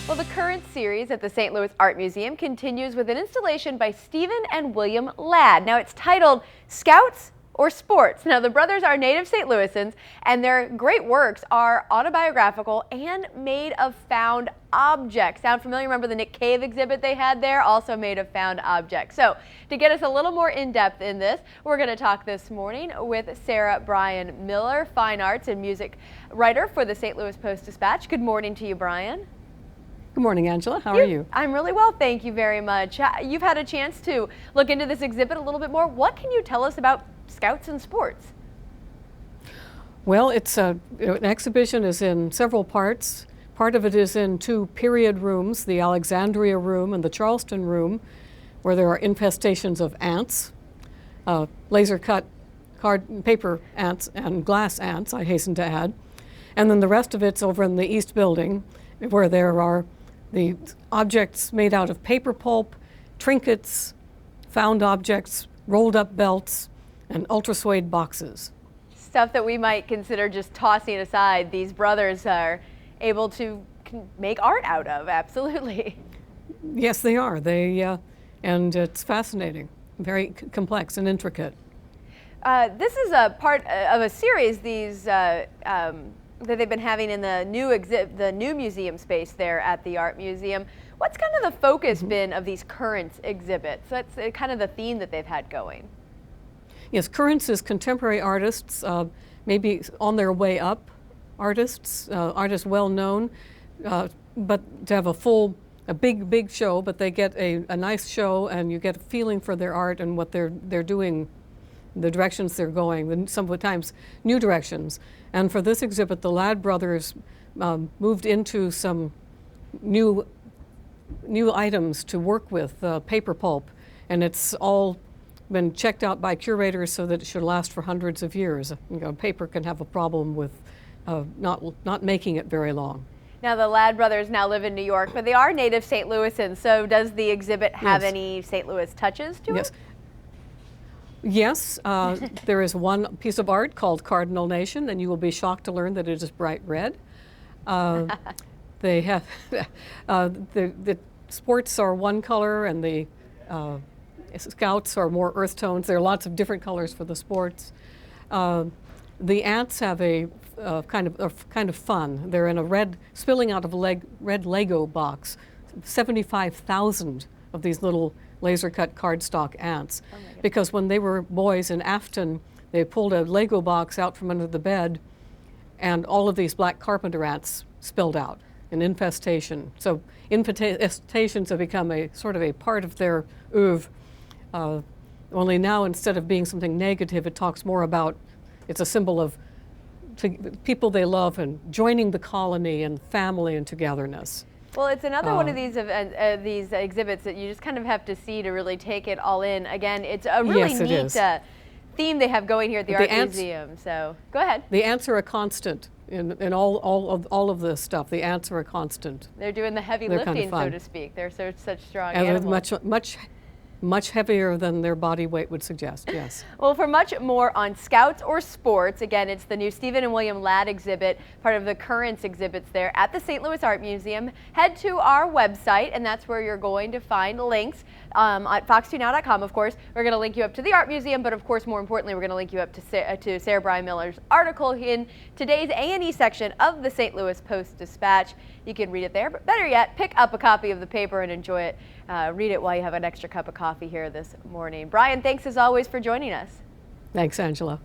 Well, the current series at the St. Louis Art Museum continues with an installation by Stephen and William Ladd. Now, it's titled Scouts or Sports. Now, the brothers are native St. Louisans, and their great works are autobiographical and made of found objects. Sound familiar? Remember the Nick Cave exhibit they had there? Also made of found objects. So, to get us a little more in-depth in this, we're going to talk this morning with Sarah Brian Miller, fine arts and music writer for the St. Louis Post-Dispatch. Good morning to you, Brian. Good morning, Angela. How are you? I'm really well, thank you very much. You've had a chance to look into this exhibit a little bit more. What can you tell us about Scouts and Sports? Well, it's an exhibition is in several parts. Part of it is in two period rooms, the Alexandria room and the Charleston room, where there are infestations of ants, laser-cut paper ants and glass ants, I hasten to add. And then the rest of it's over in the East Building, where there are the objects made out of paper pulp, trinkets, found objects, rolled up belts, and ultra-suede boxes. Stuff that we might consider just tossing aside, these brothers are able to make art out of, absolutely. Yes, they are. And it's fascinating, very complex and intricate. This is a part of a series, that they've been having in the new museum space there at the Art Museum. What's kind of the focus been of these current exhibits? That's kind of the theme that they've had going. Yes, currents is contemporary artists, maybe on their way up artists, artists well known, but to have a big show, but they get a nice show and you get a feeling for their art and what they're doing, the directions they're going, sometimes new directions. And for this exhibit, the Ladd brothers moved into some new items to work with, paper pulp, and it's all been checked out by curators so that it should last for hundreds of years. You know, paper can have a problem with not making it very long. Now, the Ladd brothers now live in New York, but they are native St. Louisans, so does the exhibit have any St. Louis touches to it? Yes, there is one piece of art called Cardinal Nation, and you will be shocked to learn that it is bright red. They have the sports are one color, and the Scouts are more earth tones. There are lots of different colors for the sports. The ants have a kind of fun. They're in a spilling out of a red Lego box. 75,000 of these little laser-cut cardstock ants, because when they were boys in Afton, they pulled a Lego box out from under the bed, and all of these black carpenter ants spilled out, an infestation. So infestations have become a sort of a part of their oeuvre. Only now, instead of being something negative, it talks more about, it's a symbol of people they love and joining the colony and family and togetherness. Well, it's another one of these exhibits that you just kind of have to see to really take it all in. Again, it's a really neat theme they have going here at the Art Museum. So go ahead. The ants are a constant in all of this stuff. The ants are a constant. They're doing the heavy lifting, so to speak. They're such strong and animals. They're much heavier than their body weight would suggest, yes. Well, for much more on Scouts or Sports, again, it's the new Stephen and William Ladd exhibit, part of the Currents exhibits there at the St. Louis Art Museum. Head to our website, and that's where you're going to find links at fox2now.com, of course. We're going to link you up to the Art Museum, but of course, more importantly, we're going to link you up to Sarah Brian Miller's article in today's A&E section of the St. Louis Post-Dispatch. You can read it there, but better yet, pick up a copy of the paper and enjoy it. Read it while you have an extra cup of coffee here this morning. Brian, thanks as always for joining us. Thanks, Angela.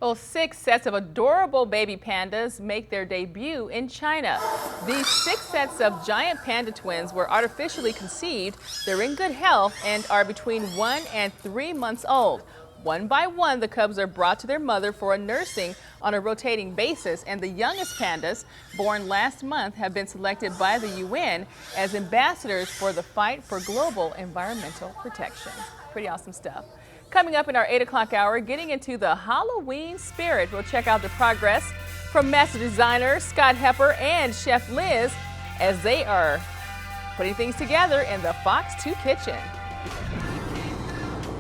Well, 6 sets of adorable baby pandas make their debut in China. These 6 sets of giant panda twins were artificially conceived. They're in good health and are between 1 and 3 months old. One by one, the cubs are brought to their mother for a nursing on a rotating basis, and the youngest pandas, born last month, have been selected by the UN as ambassadors for the fight for global environmental protection. Pretty awesome stuff. Coming up in our 8 o'clock hour, getting into the Halloween spirit, we'll check out the progress from master designer Scott Hepper and Chef Liz as they are putting things together in the Fox 2 kitchen.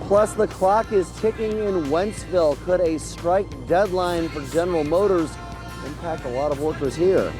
Plus, the clock is ticking in Wentzville. Could a strike deadline for General Motors impact a lot of workers here?